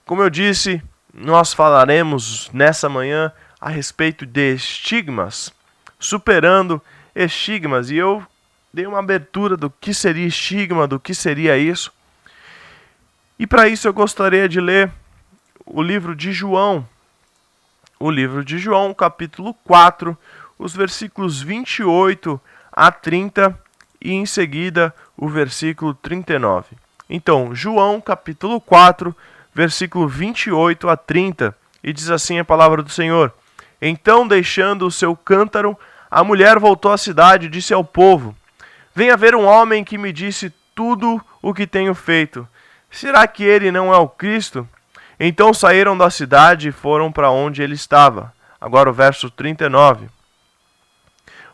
Como eu disse, nós falaremos nessa manhã a respeito de estigmas, superando estigmas. E eu dei uma abertura do que seria estigma, do que seria isso. E para isso eu gostaria de ler o livro de João. O livro de João, capítulo 4, os versículos 28 a 30 e em seguida o versículo 39. Então, João, capítulo 4, versículo 28 a 30, e diz assim a palavra do Senhor: Então, deixando o seu cântaro, a mulher voltou à cidade e disse ao povo: Venha ver um homem que me disse tudo o que tenho feito. Será que ele não é o Cristo? Então saíram da cidade e foram para onde ele estava. Agora o verso 39.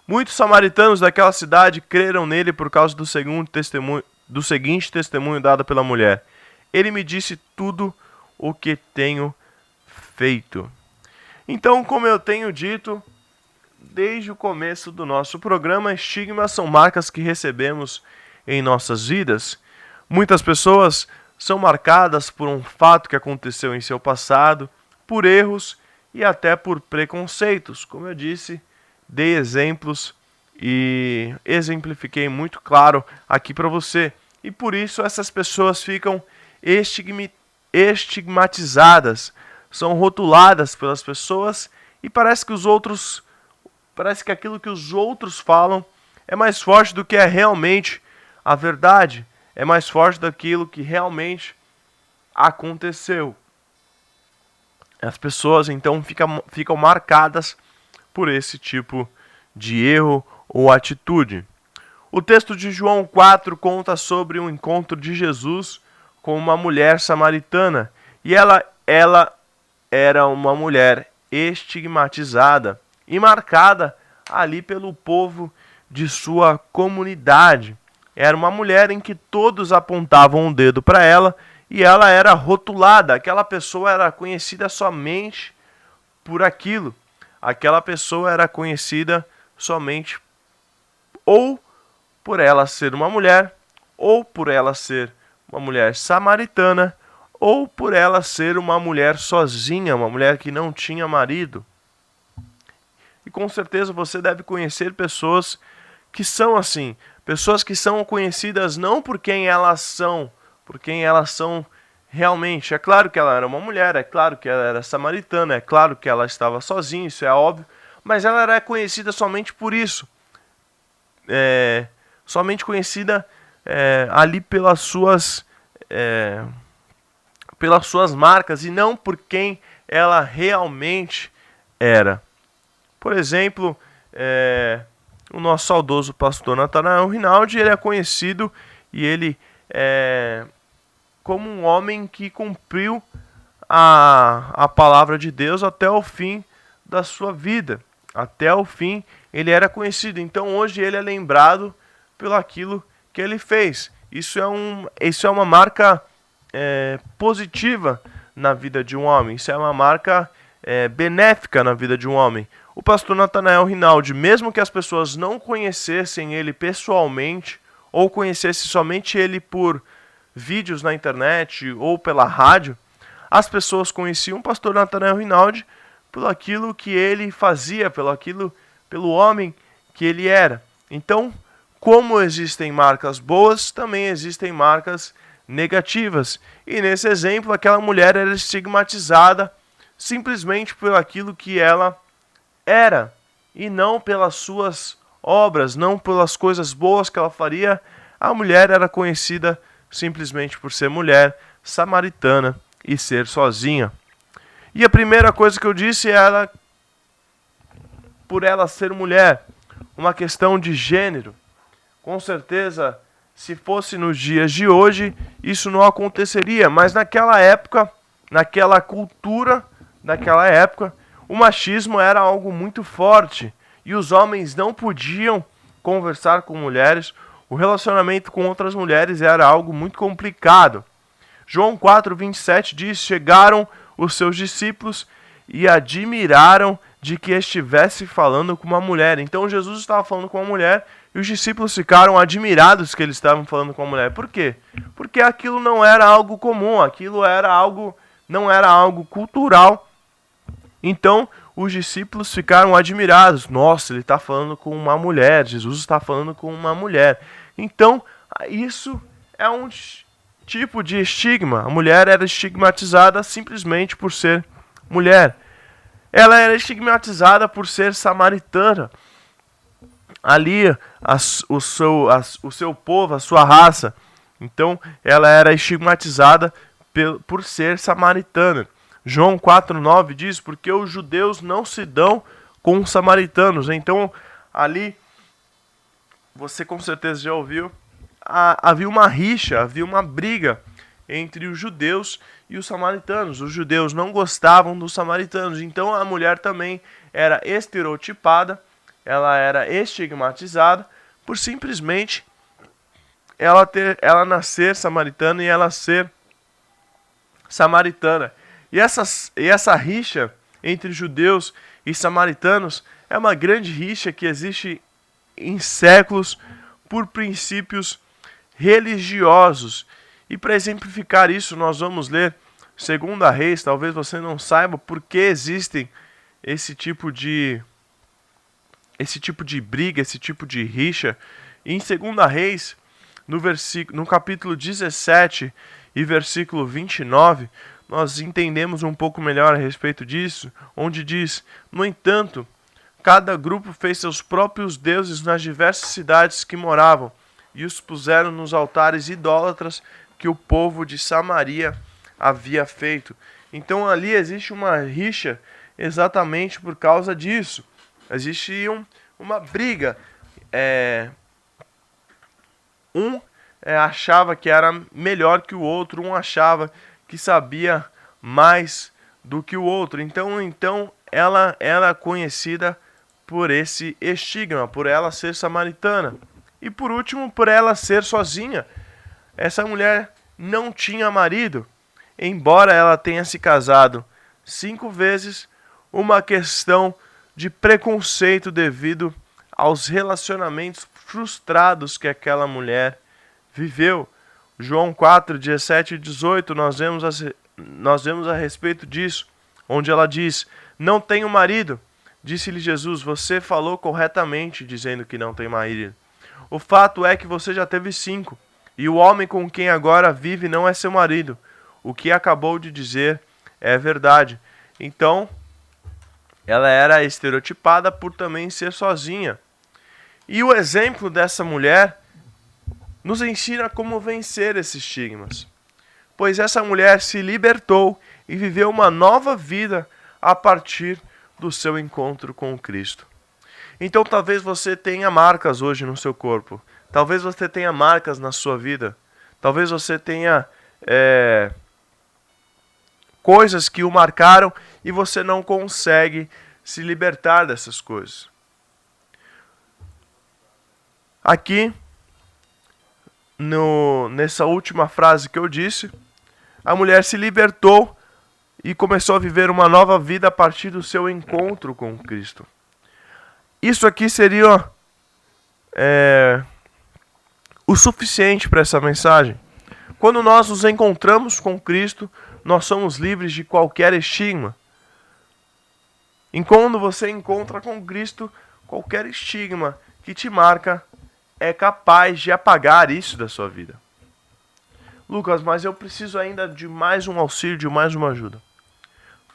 Muitos samaritanos daquela cidade creram nele por causa do seguinte testemunho dado pela mulher: Ele me disse tudo o que tenho feito. Então, como eu tenho dito, desde o começo do nosso programa, estigmas são marcas que recebemos em nossas vidas. Muitas pessoas são marcadas por um fato que aconteceu em seu passado, por erros e até por preconceitos. Como eu disse, dei exemplos e exemplifiquei muito claro aqui para você. E por isso essas pessoas ficam estigmatizadas, são rotuladas pelas pessoas e parece que aquilo que os outros falam é mais forte do que é realmente a verdade. É mais forte daquilo que realmente aconteceu. As pessoas então ficam marcadas por esse tipo de erro ou atitude. O texto de João 4 conta sobre um encontro de Jesus com uma mulher samaritana. E ela era uma mulher estigmatizada e marcada ali pelo povo de sua comunidade. Era uma mulher em que todos apontavam um dedo para ela e ela era rotulada. Aquela pessoa era conhecida somente por aquilo. Aquela pessoa era conhecida somente ou por ela ser uma mulher, ou por ela ser uma mulher samaritana, ou por ela ser uma mulher sozinha, uma mulher que não tinha marido. E com certeza você deve conhecer pessoas que são assim. Pessoas que são conhecidas não por quem elas são realmente. É claro que ela era uma mulher, é claro que ela era samaritana, é claro que ela estava sozinha, isso é óbvio, mas ela era conhecida somente por isso. Somente conhecida ali pelas suas marcas e não por quem ela realmente era. Por exemplo, o nosso saudoso pastor Natanael Rinaldi, ele é conhecido e ele é como um homem que cumpriu a palavra de Deus até o fim da sua vida. Até o fim ele era conhecido. Então hoje ele é lembrado pelo aquilo que ele fez. Isso é uma marca positiva na vida de um homem. Isso é uma marca benéfica na vida de um homem. O pastor Natanael Rinaldi, mesmo que as pessoas não conhecessem ele pessoalmente, ou conhecessem somente ele por vídeos na internet ou pela rádio, as pessoas conheciam o pastor Natanael Rinaldi pelo aquilo que ele fazia, pelo homem que ele era. Então, como existem marcas boas, também existem marcas negativas. E nesse exemplo, aquela mulher era estigmatizada simplesmente por aquilo que ela era, e não pelas suas obras, não pelas coisas boas que ela faria. A mulher era conhecida simplesmente por ser mulher, samaritana e ser sozinha. E a primeira coisa que eu disse era por ela ser mulher, uma questão de gênero. Com certeza, se fosse nos dias de hoje, isso não aconteceria, mas naquela época, naquela cultura, naquela época, o machismo era algo muito forte e os homens não podiam conversar com mulheres. O relacionamento com outras mulheres era algo muito complicado. João 4:27 diz: Chegaram os seus discípulos e admiraram de que estivesse falando com uma mulher. Então Jesus estava falando com uma mulher e os discípulos ficaram admirados que eles estavam falando com uma mulher. Por quê? Porque aquilo não era algo comum, aquilo era algo não era algo cultural. Então, os discípulos ficaram admirados. Nossa, ele está falando com uma mulher, Jesus está falando com uma mulher. Então, isso é um tipo de estigma. A mulher era estigmatizada simplesmente por ser mulher. Ela era estigmatizada por ser samaritana. Ali, o seu povo, a sua raça. Então, ela era estigmatizada por ser samaritana. João 4,9 diz, porque os judeus não se dão com os samaritanos. Então, ali, você com certeza já ouviu, havia uma rixa, havia uma briga entre os judeus e os samaritanos. Os judeus não gostavam dos samaritanos. Então, a mulher também era estereotipada, ela era estigmatizada por simplesmente ela nascer samaritana e ela ser samaritana. E essa rixa entre judeus e samaritanos é uma grande rixa que existe em séculos por princípios religiosos. E para exemplificar isso, nós vamos ler 2 Reis. Talvez você não saiba por que existem esse tipo de briga, esse tipo de rixa. Em 2 Reis, no capítulo 17 e versículo 29, nós entendemos um pouco melhor a respeito disso, onde diz: no entanto, cada grupo fez seus próprios deuses nas diversas cidades que moravam, e os puseram nos altares idólatras que o povo de Samaria havia feito. Então ali existe uma rixa exatamente por causa disso. Existe uma briga. Achava que era melhor que o outro, um achava que sabia mais do que o outro. Então ela era conhecida por esse estigma, por ela ser samaritana. E por último, por ela ser sozinha. Essa mulher não tinha marido, embora ela tenha se casado 5 vezes, uma questão de preconceito devido aos relacionamentos frustrados que aquela mulher viveu. João 4, 17 e 18, nós vemos a respeito disso, onde ela diz: não tenho marido. Disse-lhe Jesus: você falou corretamente, dizendo que não tem marido. O fato é que você já teve 5, e o homem com quem agora vive não é seu marido. O que acabou de dizer é verdade. Então, ela era estereotipada por também ser sozinha. E o exemplo dessa mulher nos ensina como vencer esses estigmas. Pois essa mulher se libertou e viveu uma nova vida a partir do seu encontro com o Cristo. Então talvez você tenha marcas hoje no seu corpo. Talvez você tenha marcas na sua vida. Talvez você tenha coisas que o marcaram e você não consegue se libertar dessas coisas. Aqui, nessa última frase que eu disse, a mulher se libertou e começou a viver uma nova vida a partir do seu encontro com Cristo. Isso aqui seria o suficiente para essa mensagem. Quando nós nos encontramos com Cristo, nós somos livres de qualquer estigma. E quando você encontra com Cristo, qualquer estigma que te marca é capaz de apagar isso da sua vida. Lucas, mas eu preciso ainda de mais um auxílio, de mais uma ajuda.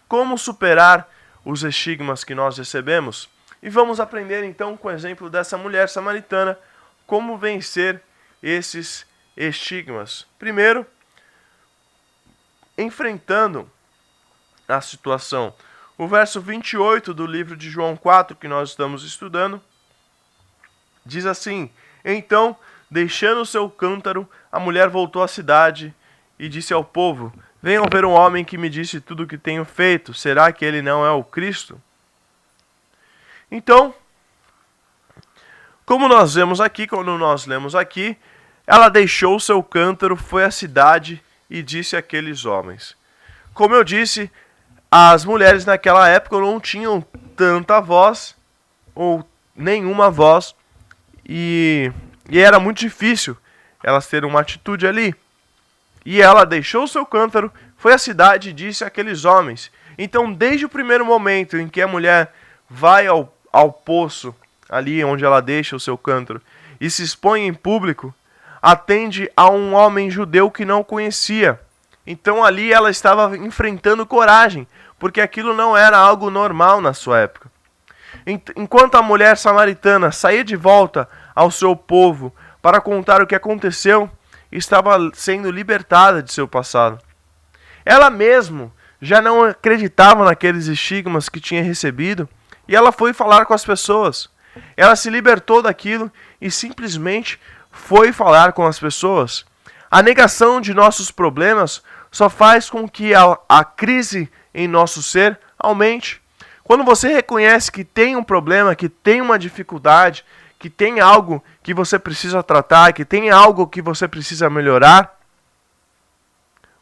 Como superar os estigmas que nós recebemos? E vamos aprender então com o exemplo dessa mulher samaritana como vencer esses estigmas. Primeiro, enfrentando a situação. O verso 28 do livro de João 4, que nós estamos estudando, diz assim: então, deixando o seu cântaro, a mulher voltou à cidade e disse ao povo: venham ver um homem que me disse tudo o que tenho feito. Será que ele não é o Cristo? Então, como nós vemos aqui, quando nós lemos aqui, ela deixou o seu cântaro, foi à cidade e disse àqueles homens. Como eu disse, as mulheres naquela época não tinham tanta voz, ou nenhuma voz, e era muito difícil elas terem uma atitude ali. E ela deixou o seu cântaro, foi à cidade e disse àqueles homens. Então, desde o primeiro momento em que a mulher vai ao poço, ali onde ela deixa o seu cântaro, e se expõe em público, atende a um homem judeu que não conhecia. Então ali ela estava enfrentando coragem, porque aquilo não era algo normal na sua época. Enquanto a mulher samaritana saía de volta ao seu povo para contar o que aconteceu, estava sendo libertada de seu passado. Ela mesma já não acreditava naqueles estigmas que tinha recebido, e ela foi falar com as pessoas. Ela se libertou daquilo e simplesmente foi falar com as pessoas. A negação de nossos problemas só faz com que a crise em nosso ser aumente. Quando você reconhece que tem um problema, que tem uma dificuldade, que tem algo que você precisa tratar, que tem algo que você precisa melhorar,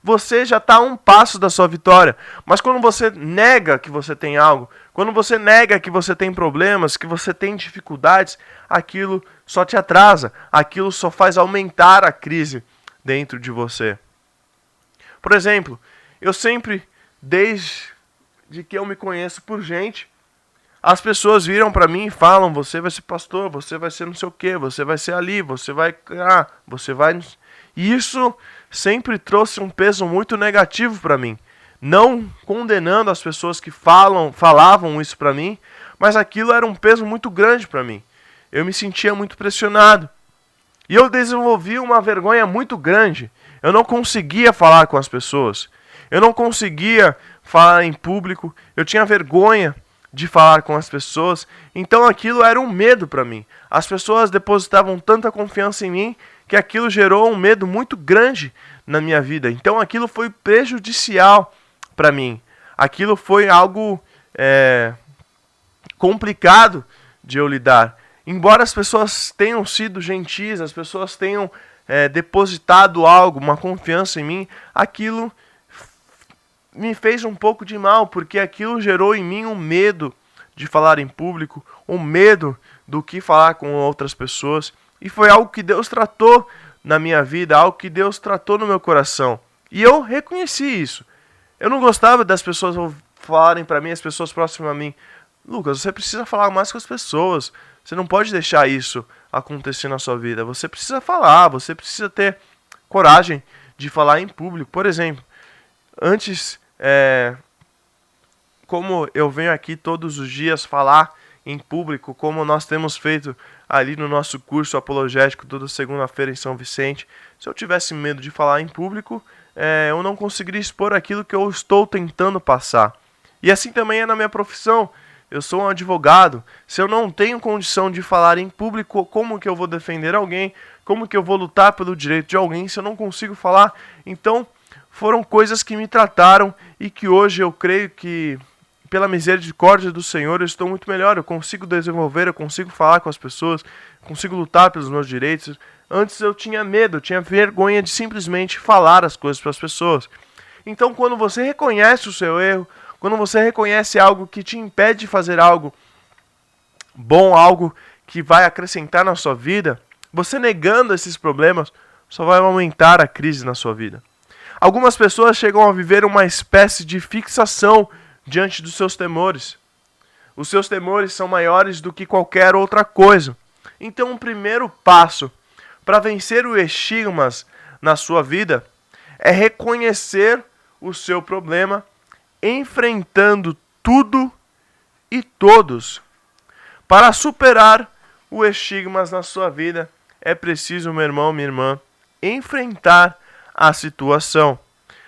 você já está a um passo da sua vitória. Mas quando você nega que você tem algo, quando você nega que você tem problemas, que você tem dificuldades, aquilo só te atrasa, aquilo só faz aumentar a crise dentro de você. Por exemplo, eu sempre, desde que eu me conheço por gente, as pessoas viram para mim e falam: você vai ser pastor, você vai ser não sei o que, você vai ser ali, você vai... E isso sempre trouxe um peso muito negativo para mim. Não condenando as pessoas que falavam isso para mim, mas aquilo era um peso muito grande para mim. Eu me sentia muito pressionado. E eu desenvolvi uma vergonha muito grande. Eu não conseguia falar com as pessoas. Eu não conseguia falar em público. Eu tinha vergonha de falar com as pessoas. Então aquilo era um medo para mim. As pessoas depositavam tanta confiança em mim que aquilo gerou um medo muito grande na minha vida. Então aquilo foi prejudicial para mim. Aquilo foi algo complicado de eu lidar. Embora as pessoas tenham sido gentis, as pessoas tenham depositado algo, uma confiança em mim, aquilo me fez um pouco de mal, porque aquilo gerou em mim um medo de falar em público, um medo do que falar com outras pessoas. E foi algo que Deus tratou na minha vida, algo que Deus tratou no meu coração. E eu reconheci isso. Eu não gostava das pessoas falarem para mim, as pessoas próximas a mim: Lucas, você precisa falar mais com as pessoas. Você não pode deixar isso acontecer na sua vida. Você precisa falar, você precisa ter coragem de falar em público. Por exemplo, antes, como eu venho aqui todos os dias falar em público, como nós temos feito ali no nosso curso apologético toda segunda-feira em São Vicente, se eu tivesse medo de falar em público, eu não conseguiria expor aquilo que eu estou tentando passar. E assim também é na minha profissão. Eu sou um advogado. Se eu não tenho condição de falar em público, como que eu vou defender alguém? Como que eu vou lutar pelo direito de alguém se eu não consigo falar? Então, foram coisas que me trataram e que hoje eu creio que, pela misericórdia do Senhor, eu estou muito melhor. Eu consigo desenvolver, eu consigo falar com as pessoas, consigo lutar pelos meus direitos. Antes eu tinha medo, eu tinha vergonha de simplesmente falar as coisas para as pessoas. Então, quando você reconhece o seu erro, quando você reconhece algo que te impede de fazer algo bom, algo que vai acrescentar na sua vida, você negando esses problemas só vai aumentar a crise na sua vida. Algumas pessoas chegam a viver uma espécie de fixação diante dos seus temores. Os seus temores são maiores do que qualquer outra coisa. Então, o primeiro passo para vencer os estigmas na sua vida é reconhecer o seu problema, enfrentando tudo e todos. Para superar os estigmas na sua vida, é preciso, meu irmão, minha irmã, enfrentar a situação.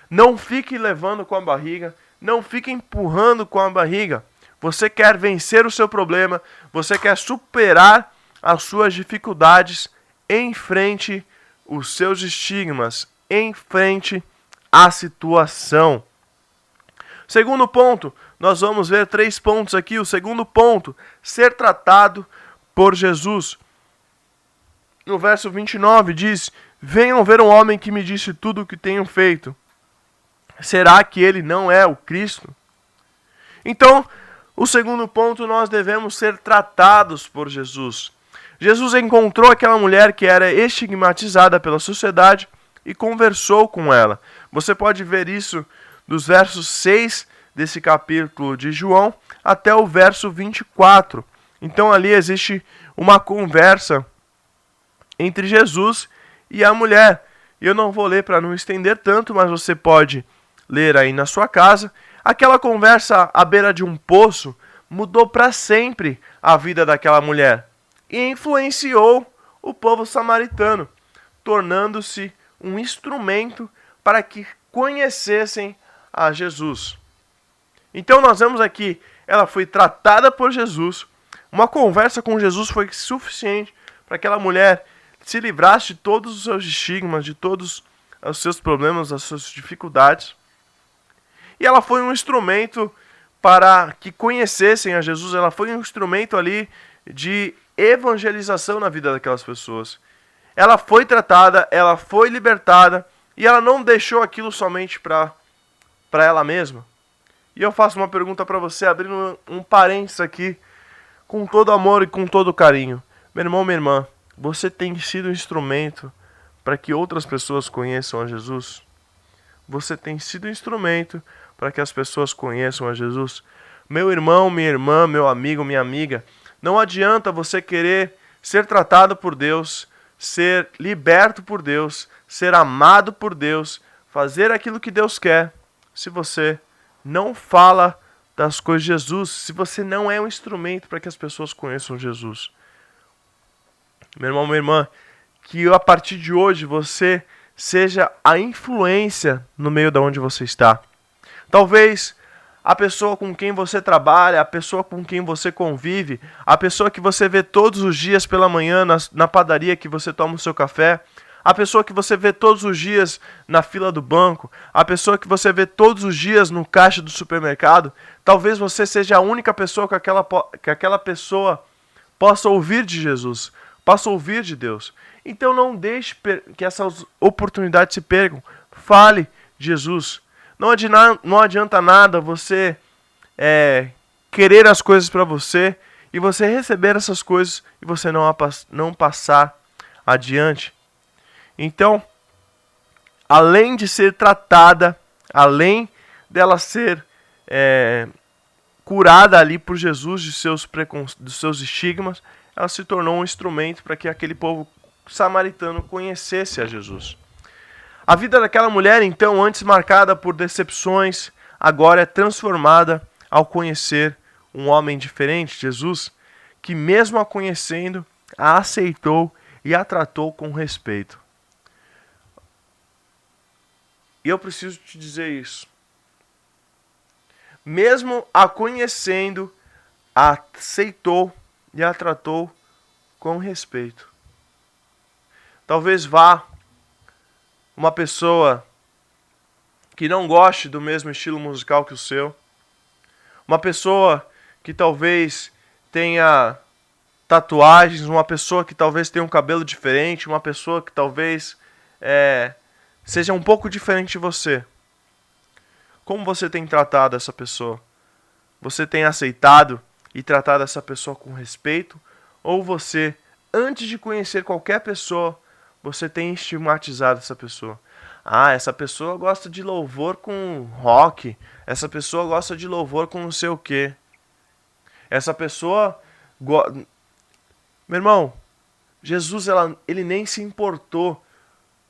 Não fique levando com a barriga, não fique empurrando com a barriga. Você quer vencer o seu problema, você quer superar as suas dificuldades, enfrente os seus estigmas, enfrente a situação. Segundo ponto, nós vamos ver 3 pontos aqui. O segundo ponto, ser tratado por Jesus. No verso 29 diz: venham ver um homem que me disse tudo o que tenho feito. Será que ele não é o Cristo? Então, o segundo ponto, nós devemos ser tratados por Jesus. Jesus encontrou aquela mulher que era estigmatizada pela sociedade e conversou com ela. Você pode ver isso dos versos 6 desse capítulo de João até o verso 24. Então ali existe uma conversa entre Jesus e a mulher. Eu não vou ler para não estender tanto, mas você pode ler aí na sua casa. Aquela conversa à beira de um poço mudou para sempre a vida daquela mulher e influenciou o povo samaritano, tornando-se um instrumento para que conhecessem a Jesus. Então nós vemos aqui, ela foi tratada por Jesus, uma conversa com Jesus foi suficiente para que aquela mulher se livrasse de todos os seus estigmas, de todos os seus problemas, as suas dificuldades. E ela foi um instrumento para que conhecessem a Jesus, ela foi um instrumento ali de evangelização na vida daquelas pessoas. Ela foi tratada, ela foi libertada, e ela não deixou aquilo somente para ela mesma. E eu faço uma pergunta para você, abrindo um parênteses aqui, com todo amor e com todo carinho. Meu irmão, minha irmã, você tem sido um instrumento para que outras pessoas conheçam a Jesus? Você tem sido um instrumento para que as pessoas conheçam a Jesus? Meu irmão, minha irmã, meu amigo, minha amiga, não adianta você querer ser tratado por Deus, ser liberto por Deus, ser amado por Deus, fazer aquilo que Deus quer, se você não fala das coisas de Jesus, se você não é um instrumento para que as pessoas conheçam Jesus. Meu irmão, minha irmã, que a partir de hoje você seja a influência no meio de onde você está. Talvez a pessoa com quem você trabalha, a pessoa com quem você convive, a pessoa que você vê todos os dias pela manhã na padaria que você toma o seu café, a pessoa que você vê todos os dias na fila do banco, a pessoa que você vê todos os dias no caixa do supermercado, talvez você seja a única pessoa que aquela pessoa possa ouvir de Jesus, possa ouvir de Deus. Então não deixe que essas oportunidades se percam. Fale de Jesus. Não adianta nada você querer as coisas para você e você receber essas coisas e você não passar adiante. Então, além de ser tratada, além dela ser curada ali por Jesus dos seus estigmas, ela se tornou um instrumento para que aquele povo samaritano conhecesse a Jesus. A vida daquela mulher, então, antes marcada por decepções, agora é transformada ao conhecer um homem diferente, Jesus, que mesmo a conhecendo, a aceitou e a tratou com respeito. E eu preciso te dizer isso. Mesmo a conhecendo, a aceitou e a tratou com respeito. Talvez vá uma pessoa que não goste do mesmo estilo musical que o seu, uma pessoa que talvez tenha tatuagens, uma pessoa que talvez tenha um cabelo diferente, uma pessoa que talvez seja um pouco diferente de você. Como você tem tratado essa pessoa? Você tem aceitado e tratado essa pessoa com respeito? Ou você, antes de conhecer qualquer pessoa, você tem estigmatizado essa pessoa? Ah, essa pessoa gosta de louvor com rock. Essa pessoa gosta de louvor com não sei o quê. Essa pessoa... Meu irmão, Jesus ele nem se importou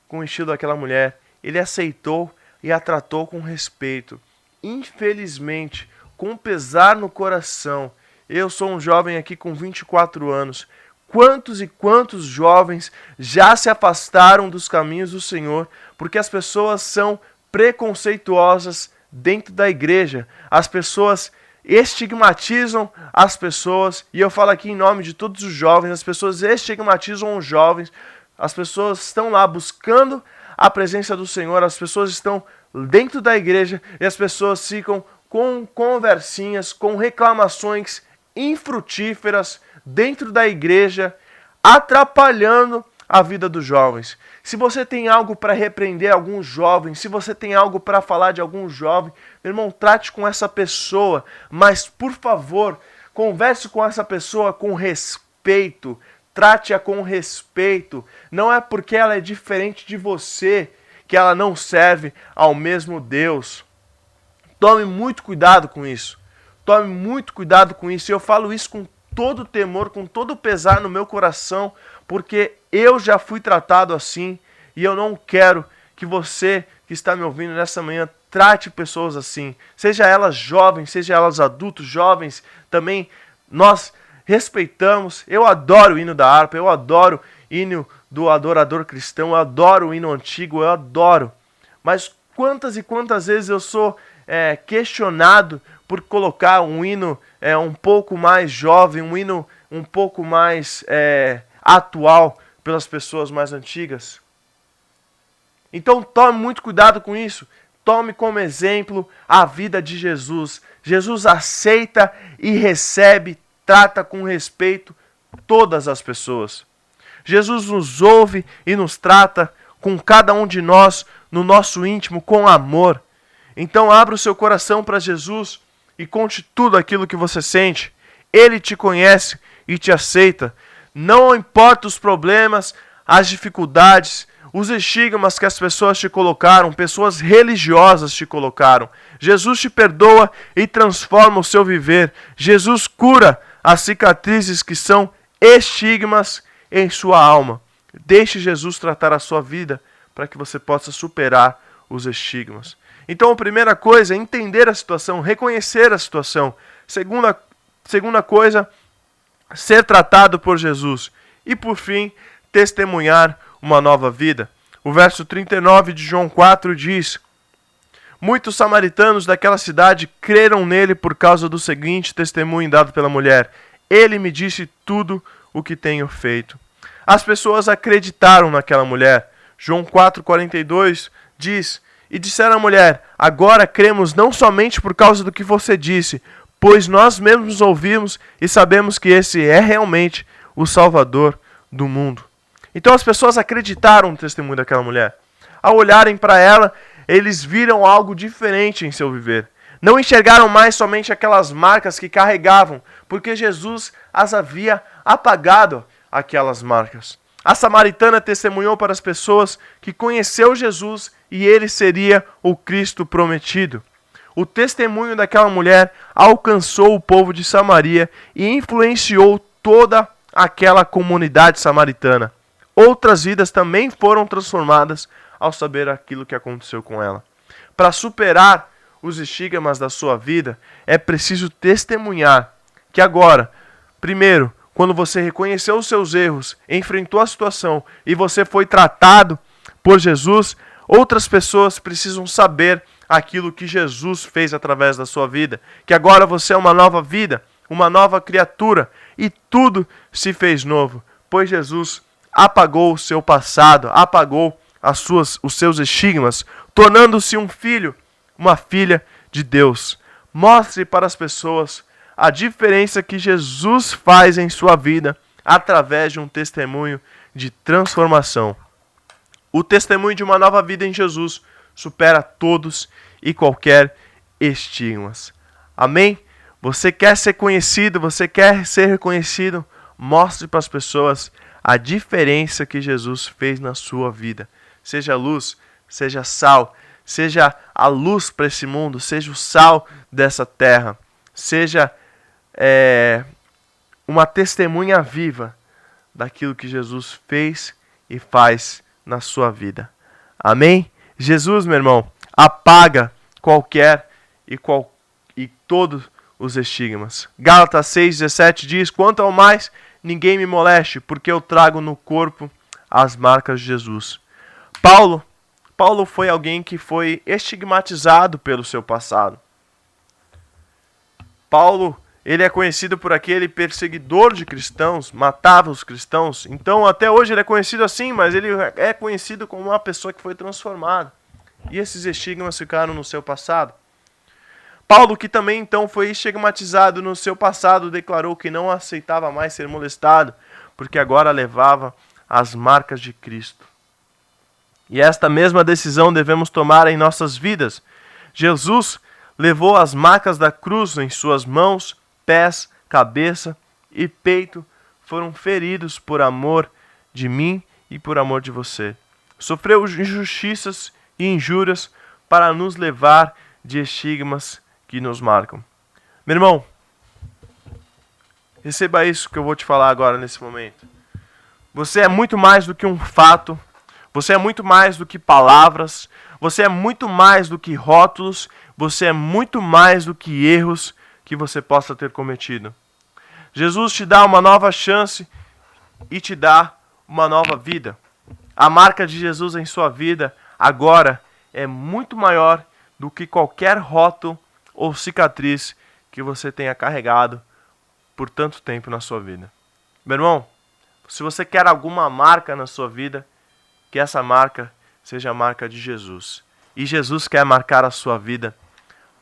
com o estilo daquela mulher. Ele aceitou e a tratou com respeito. Infelizmente, com pesar no coração, eu sou um jovem aqui com 24 anos. Quantos e quantos jovens já se afastaram dos caminhos do Senhor porque as pessoas são preconceituosas dentro da igreja. As pessoas estigmatizam as pessoas, e eu falo aqui em nome de todos os jovens, as pessoas estigmatizam os jovens, as pessoas estão lá buscando a presença do Senhor, as pessoas estão dentro da igreja e as pessoas ficam com conversinhas, com reclamações infrutíferas dentro da igreja, atrapalhando a vida dos jovens. Se você tem algo para repreender alguns jovens, se você tem algo para falar de algum jovem, meu irmão, trate com essa pessoa, mas por favor, converse com essa pessoa com respeito, trate-a com respeito. Não é porque ela é diferente de você que ela não serve ao mesmo Deus. Tome muito cuidado com isso. Tome muito cuidado com isso. E eu falo isso com todo temor, com todo pesar no meu coração, porque eu já fui tratado assim e eu não quero que você que está me ouvindo nessa manhã trate pessoas assim. Seja elas jovens, seja elas adultos, jovens, também nós respeitamos. Eu adoro o hino da harpa, eu adoro o hino do adorador cristão, eu adoro o hino antigo, eu adoro. Mas quantas e quantas vezes eu sou questionado por colocar um hino um pouco mais jovem, um hino um pouco mais atual pelas pessoas mais antigas. Então tome muito cuidado com isso. Tome como exemplo a vida de Jesus. Jesus aceita e recebe, trata com respeito todas as pessoas. Jesus nos ouve e nos trata com cada um de nós no nosso íntimo com amor. Então abra o seu coração para Jesus e conte tudo aquilo que você sente. Ele te conhece e te aceita. Não importa os problemas, as dificuldades, os estigmas que as pessoas te colocaram, pessoas religiosas te colocaram. Jesus te perdoa e transforma o seu viver. Jesus cura as cicatrizes que são estigmas em sua alma. Deixe Jesus tratar a sua vida para que você possa superar os estigmas. Então, a primeira coisa é entender a situação, reconhecer a situação. Segunda coisa, ser tratado por Jesus. E, por fim, testemunhar uma nova vida. O verso 39 de João 4 diz: muitos samaritanos daquela cidade creram nele por causa do seguinte testemunho dado pela mulher: ele me disse tudo o que tenho feito. As pessoas acreditaram naquela mulher. João 4,42 diz: e disseram à mulher: agora cremos não somente por causa do que você disse, pois nós mesmos ouvimos e sabemos que esse é realmente o Salvador do mundo. Então as pessoas acreditaram no testemunho daquela mulher. Ao olharem para ela, eles viram algo diferente em seu viver. Não enxergaram mais somente aquelas marcas que carregavam, porque Jesus as havia apagado aquelas marcas. A samaritana testemunhou para as pessoas que conheceu Jesus e ele seria o Cristo prometido. O testemunho daquela mulher alcançou o povo de Samaria e influenciou toda aquela comunidade samaritana. Outras vidas também foram transformadas ao saber aquilo que aconteceu com ela. Para superar os estigmas da sua vida, é preciso testemunhar que agora, primeiro, quando você reconheceu os seus erros, enfrentou a situação e você foi tratado por Jesus, outras pessoas precisam saber aquilo que Jesus fez através da sua vida. Que agora você é uma nova vida, uma nova criatura e tudo se fez novo, pois Jesus apagou o seu passado, apagou os seus estigmas, tornando-se um filho, uma filha de Deus. Mostre para as pessoas a diferença que Jesus faz em sua vida através de um testemunho de transformação. O testemunho de uma nova vida em Jesus supera todos e qualquer estigmas. Amém? Você quer ser conhecido, você quer ser reconhecido? Mostre para as pessoas a diferença que Jesus fez na sua vida. Seja luz, seja sal, seja a luz para esse mundo, seja o sal dessa terra, seja uma testemunha viva daquilo que Jesus fez e faz na sua vida. Amém? Jesus, meu irmão, apaga qualquer e todos os estigmas. Gálatas 6,17 diz: quanto ao mais, ninguém me moleste, porque eu trago no corpo as marcas de Jesus. Paulo foi alguém que foi estigmatizado pelo seu passado. Paulo, ele é conhecido por aquele perseguidor de cristãos, matava os cristãos. Então, até hoje ele é conhecido assim, mas ele é conhecido como uma pessoa que foi transformada. E esses estigmas ficaram no seu passado. Paulo, que também então foi estigmatizado no seu passado, declarou que não aceitava mais ser molestado, porque agora levava as marcas de Cristo. E esta mesma decisão devemos tomar em nossas vidas. Jesus levou as marcas da cruz em suas mãos, pés, cabeça e peito, foram feridos por amor de mim e por amor de você. Sofreu injustiças e injúrias para nos levar de estigmas que nos marcam. Meu irmão, receba isso que eu vou te falar agora nesse momento. Você é muito mais do que um fato, você é muito mais do que palavras, você é muito mais do que rótulos, você é muito mais do que erros que você possa ter cometido. Jesus te dá uma nova chance e te dá uma nova vida. A marca de Jesus em sua vida agora é muito maior do que qualquer rótulo ou cicatriz que você tenha carregado por tanto tempo na sua vida. Meu irmão, se você quer alguma marca na sua vida, que essa marca seja a marca de Jesus. E Jesus quer marcar a sua vida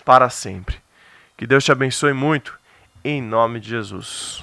para sempre. Que Deus te abençoe muito, em nome de Jesus.